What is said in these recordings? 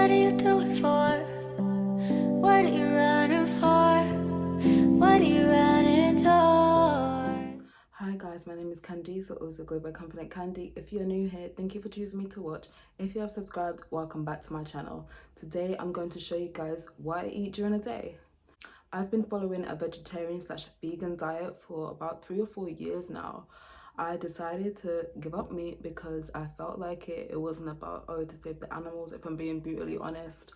What do you do it for? What are you running for? What are you running toward? Hi guys, my name is Candy, so also go by Confidant Candy. If you're new here, thank you for choosing me to watch. If you have subscribed, welcome back to my channel. Today I'm going to show you guys what I eat during a day. I've been following a vegetarian slash vegan diet for about 3 or 4 years now. I decided to give up meat because I felt like it wasn't about, oh, to save the animals, if I'm being brutally honest.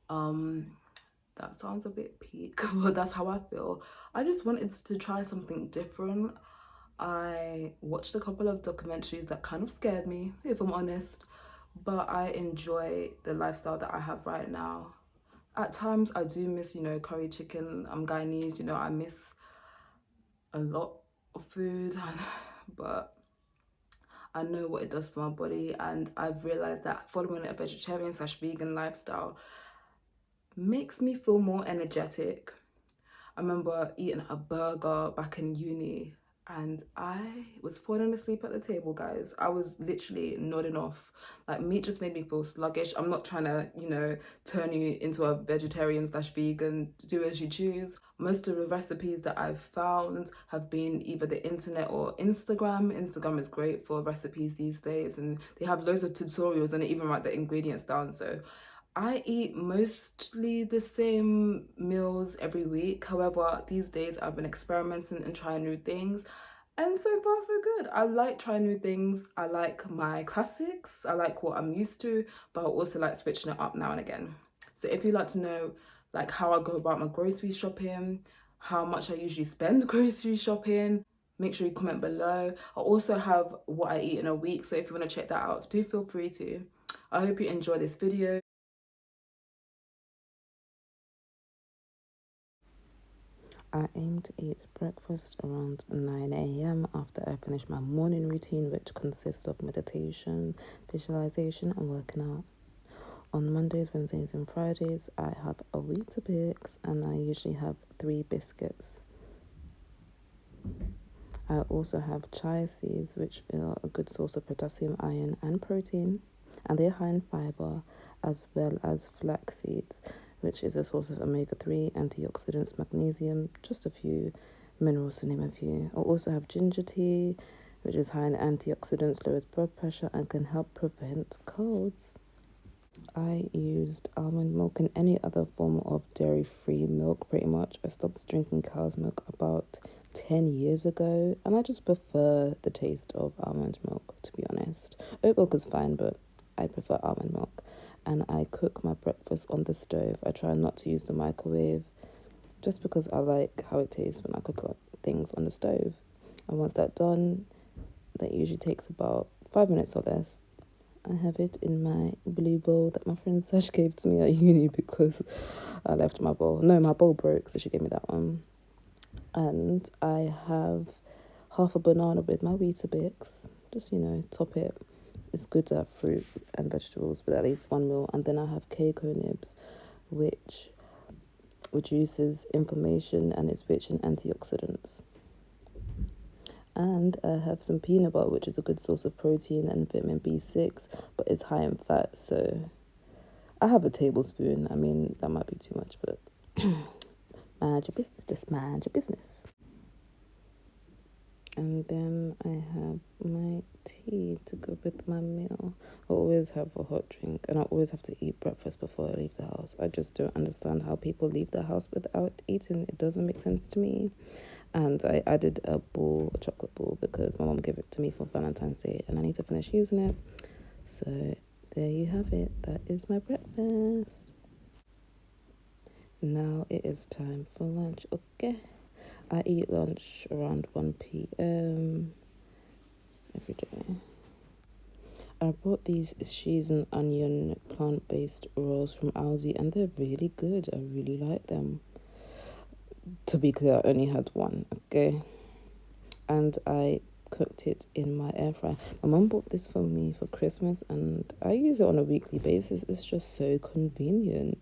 That sounds a bit peak, but that's how I feel. I just wanted to try something different. I watched a couple of documentaries that kind of scared me, if I'm honest, but I enjoy the lifestyle that I have right now. At times, I do miss, curry chicken. I'm Guyanese, I miss a lot of food, but I know what it does for my body, and I've realized that following a vegetarian slash vegan lifestyle makes me feel more energetic. I remember eating a burger back in uni and I was falling asleep at the table, guys. I was literally nodding off. Like, meat just made me feel sluggish. I'm not trying to, turn you into a vegetarian slash vegan, do as you choose. Most of the recipes that I've found have been either the internet or Instagram. Instagram is great for recipes these days and they have loads of tutorials and they even write the ingredients down. So I eat mostly the same meals every week. However, these days I've been experimenting and trying new things. And so far, so good. I like trying new things. I like my classics. I like what I'm used to, but I also like switching it up now and again. So if you'd like to know like how I go about my grocery shopping, how much I usually spend grocery shopping, make sure you comment below. I also have what I eat in a week. So if you want to check that out, do feel free to. I hope you enjoy this video. I aim to eat breakfast around 9 a.m. after I finish my morning routine, which consists of meditation, visualization, and working out. On Mondays, Wednesdays, and Fridays, I have a Weetabix and I usually have 3 biscuits. I also have chia seeds, which are a good source of potassium, iron, and protein, and they're high in fiber, as well as flax seeds, which is a source of omega-3, antioxidants, magnesium, just a few minerals to name a few. I also have ginger tea, which is high in antioxidants, lowers blood pressure, and can help prevent colds. I used almond milk and any other form of dairy-free milk pretty much. I stopped drinking cow's milk about 10 years ago and I just prefer the taste of almond milk, to be honest. Oat milk is fine, but I prefer almond milk. And I cook my breakfast on the stove. I try not to use the microwave just because I like how it tastes when I cook things on the stove. And once that's done, that usually takes about 5 minutes or less. I have it in my blue bowl that my friend Sash gave to me at uni because I left my bowl. No, my bowl broke, so she gave me that one. And I have half a banana with my Weetabix. Just, top it. It's good to have fruit and vegetables with at least one meal. And then I have cocoa nibs, which reduces inflammation and is rich in antioxidants. And I have some peanut butter, which is a good source of protein and vitamin B6, but it's high in fat. So I have a tablespoon. I mean, that might be too much, but mind your business, just mind your business. And then I have my tea to go with my meal. I always have a hot drink and I always have to eat breakfast before I leave the house. I just don't understand how people leave the house without eating. It doesn't make sense to me. And I added a chocolate ball, because my mom gave it to me for Valentine's Day and I need to finish using it. So there you have it. That is my breakfast. Now it is time for lunch. Okay. I eat lunch around 1 p.m. every day. I bought these cheese and onion plant-based rolls from Aldi and they're really good. I really like them. To be clear, I only had one, okay? And I cooked it in my air fryer. My mum bought this for me for Christmas and I use it on a weekly basis. It's just so convenient.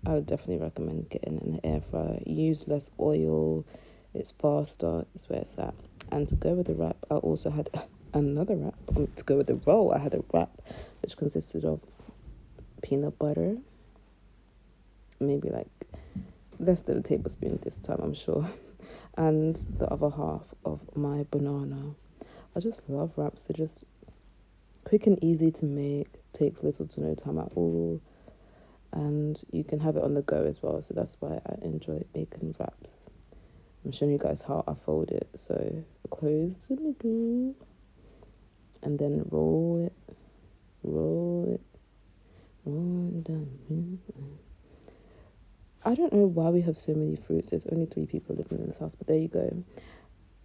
I would definitely recommend getting an air fryer. Use less oil. It's faster. It's where it's at. And to go with the wrap, I also had another wrap. To go with the roll, I had a wrap which consisted of peanut butter, maybe like less than a tablespoon this time, I'm sure, and the other half of my banana. I just love wraps. They're just quick and easy to make, takes little to no time at all, and you can have it on the go as well. So that's why I enjoy making wraps. I'm showing you guys how I fold it. So close the middle, and then roll it, roll it, roll it down. I don't know why we have so many fruits. There's only 3 people living in this house, but there you go.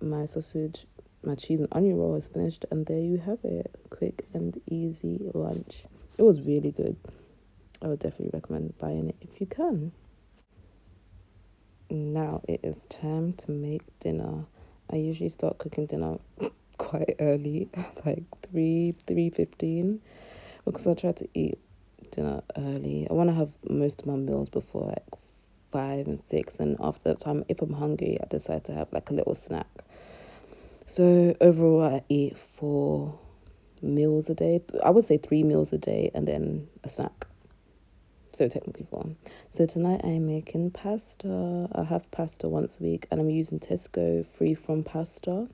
My sausage, my cheese and onion roll is finished, and there you have it. Quick and easy lunch. It was really good. I would definitely recommend buying it if you can. Now it is time to make dinner. I usually start cooking dinner quite early, like 3:15, because I try to eat dinner early. I want to have most of my meals before like 5 and 6, and after that time, if I'm hungry, I decide to have like a little snack. So overall, I eat 4 meals a day. I would say 3 meals a day and then a snack. So technically 4. So tonight I'm making pasta. I have pasta once a week, and I'm using Tesco free from pasta.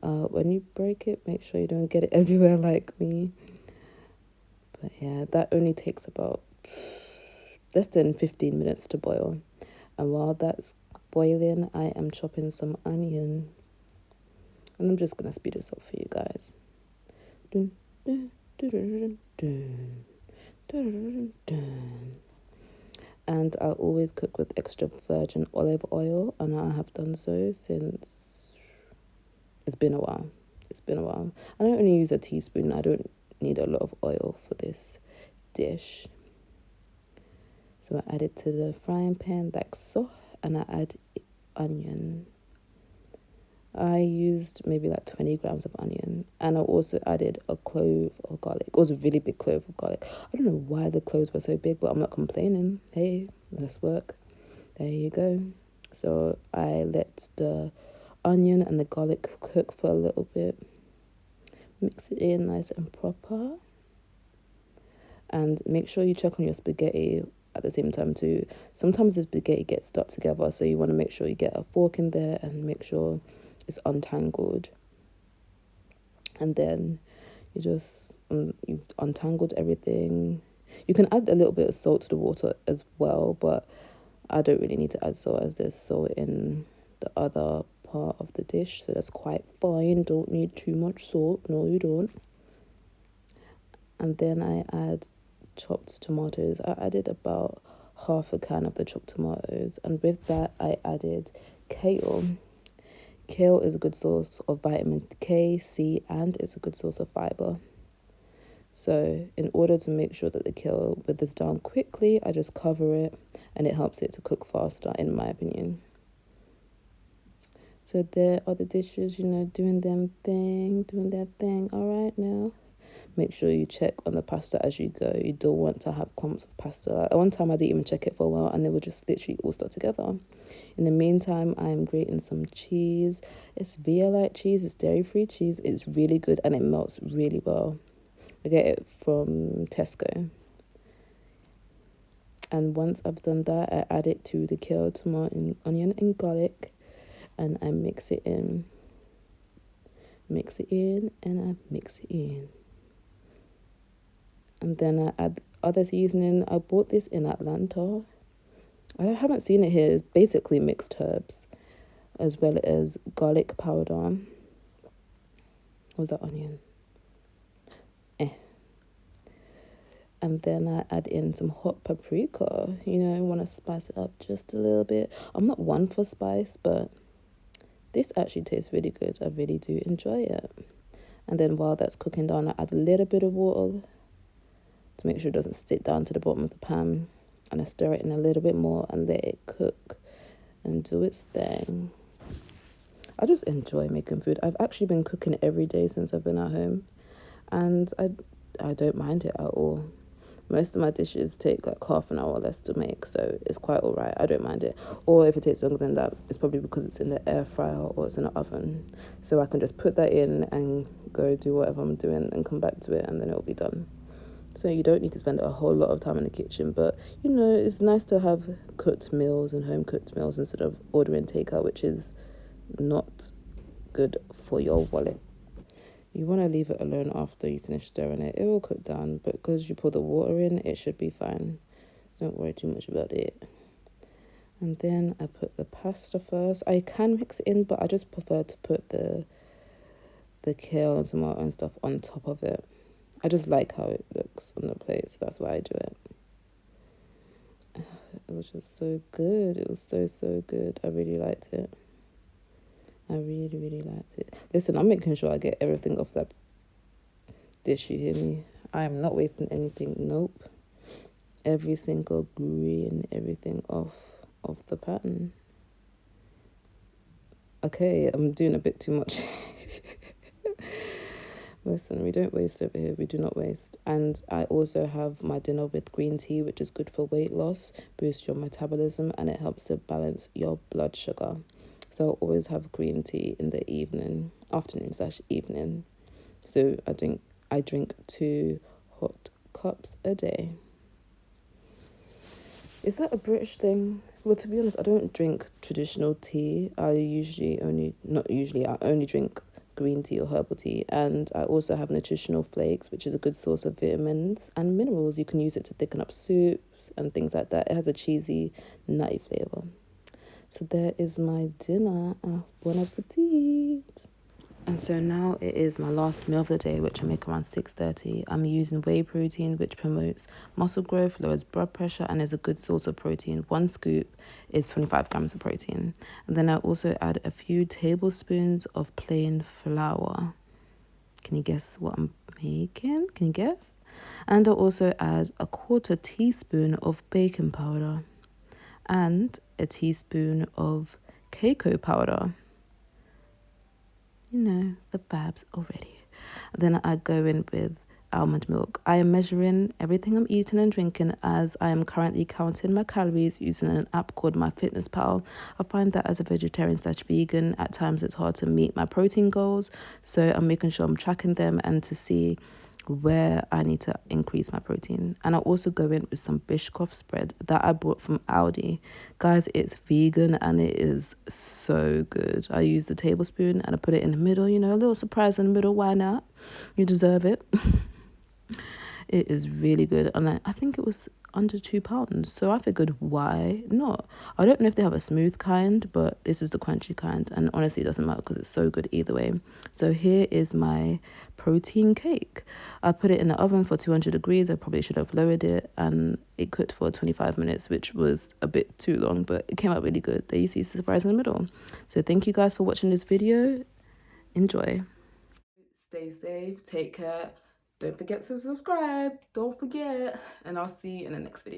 When you break it, make sure you don't get it everywhere like me. But yeah, that only takes about less than 15 minutes to boil. And while that's boiling, I am chopping some onion. And I'm just going to speed this up for you guys. Dun, dun, dun, dun, dun, dun, dun. And I always cook with extra virgin olive oil, and I have done so since it's been a while. It's been a while. I don't only use a teaspoon. I don't need a lot of oil for this dish. So I add it to the frying pan like so, and I add onion. I used maybe like 20 grams of onion, and I also added a clove of garlic. It was a really big clove of garlic. I don't know why the cloves were so big, but I'm not complaining. Hey, let's work. There you go. So I let the onion and the garlic cook for a little bit. Mix it in nice and proper. And make sure you check on your spaghetti at the same time too. Sometimes the spaghetti gets stuck together, so you want to make sure you get a fork in there and make sure it's untangled. And then you just you've untangled everything. You can add a little bit of salt to the water as well, but I don't really need to add salt as there's salt in the other part of the dish, so that's quite fine. Don't need too much salt. No, you don't. And then I add chopped tomatoes. I added about half a can of the chopped tomatoes, and with that I added kale. Kale is a good source of vitamin K, C, and it's a good source of fiber. So in order to make sure that the kale withers down quickly, I just cover it, and it helps it to cook faster, in my opinion. So there are the dishes, doing their thing. All right now. Make sure you check on the pasta as you go. You don't want to have clumps of pasta. Like, one time I didn't even check it for a while, and they were just literally all stuck together. In the meantime, I'm grating some cheese. It's Violite cheese. It's dairy-free cheese. It's really good, and it melts really well. I get it from Tesco. And once I've done that, I add it to the kale, tomato, onion, and garlic, and I mix it in. Mix it in, and I mix it in. And then I add other seasoning. I bought this in Atlanta. I haven't seen it here. It's basically mixed herbs, as well as garlic powder. What was that onion? And then I add in some hot paprika. I want to spice it up just a little bit. I'm not one for spice, but this actually tastes really good. I really do enjoy it. And then while that's cooking down, I add a little bit of water to make sure it doesn't stick down to the bottom of the pan. And I stir it in a little bit more and let it cook and do its thing. I just enjoy making food. I've actually been cooking every day since I've been at home, and I don't mind it at all. Most of my dishes take like half an hour or less to make, so it's quite all right. I don't mind it. Or if it takes longer than that, it's probably because it's in the air fryer or it's in the oven. So I can just put that in and go do whatever I'm doing and come back to it, and then it'll be done. So you don't need to spend a whole lot of time in the kitchen. But, you know, it's nice to have cooked meals and home cooked meals instead of ordering takeout, which is not good for your wallet. You want to leave it alone after you finish stirring it. It will cook down, but because you put the water in, it should be fine. So don't worry too much about it. And then I put the pasta first. I can mix it in, but I just prefer to put the kale and tomato and stuff on top of it. I just like how it looks on the plate, so that's why I do it. It was just so good. It was so good. I really liked it. I really liked it. Listen, I'm making sure I get everything off that dish, you hear me? I am not wasting anything. Nope. Every single green, everything off the pattern. Okay, I'm doing a bit too much. Listen, we don't waste over here. We do not waste. And I also have my dinner with green tea, which is good for weight loss, boosts your metabolism, and it helps to balance your blood sugar. So I always have green tea in the evening, afternoon/evening. So I drink 2 hot cups a day. Is that a British thing? Well, to be honest, I don't drink traditional tea. I only drink green tea or herbal tea. And I also have nutritional flakes, which is a good source of vitamins and minerals. You can use it to thicken up soups and things like that. It has a cheesy, nutty flavour. So there is my dinner. Bon appetit. And so now it is my last meal of the day, which I make around 6:30. I'm using whey protein, which promotes muscle growth, lowers blood pressure, and is a good source of protein. 1 scoop is 25 grams of protein. And then I also add a few tablespoons of plain flour. Can you guess what I'm making? Can you guess? And I also add a 1/4 teaspoon of baking powder and a teaspoon of cocoa powder. You know, the vibes already. Then I go in with almond milk. I am measuring everything I'm eating and drinking as I am currently counting my calories using an app called MyFitnessPal. I find that as a vegetarian/vegan, at times it's hard to meet my protein goals. So I'm making sure I'm tracking them and to see where I need to increase my protein. And I also go in with some Biscoff spread that I bought from Aldi. Guys, it's vegan and it is so good. I use the tablespoon and I put it in the middle, you know, a little surprise in the middle. Why not? You deserve it. It is really good. And I think it was under £2. So I figured, why not? I don't know if they have a smooth kind, but this is the crunchy kind. And honestly, it doesn't matter because it's so good either way. So here is my protein cake. I put it in the oven for 200 degrees. I probably should have lowered it. And it cooked for 25 minutes, which was a bit too long, but it came out really good. There you see surprise in the middle. So thank you guys for watching this video. Enjoy. Stay safe. Take care. Don't forget to subscribe. Don't forget. And I'll see you in the next video.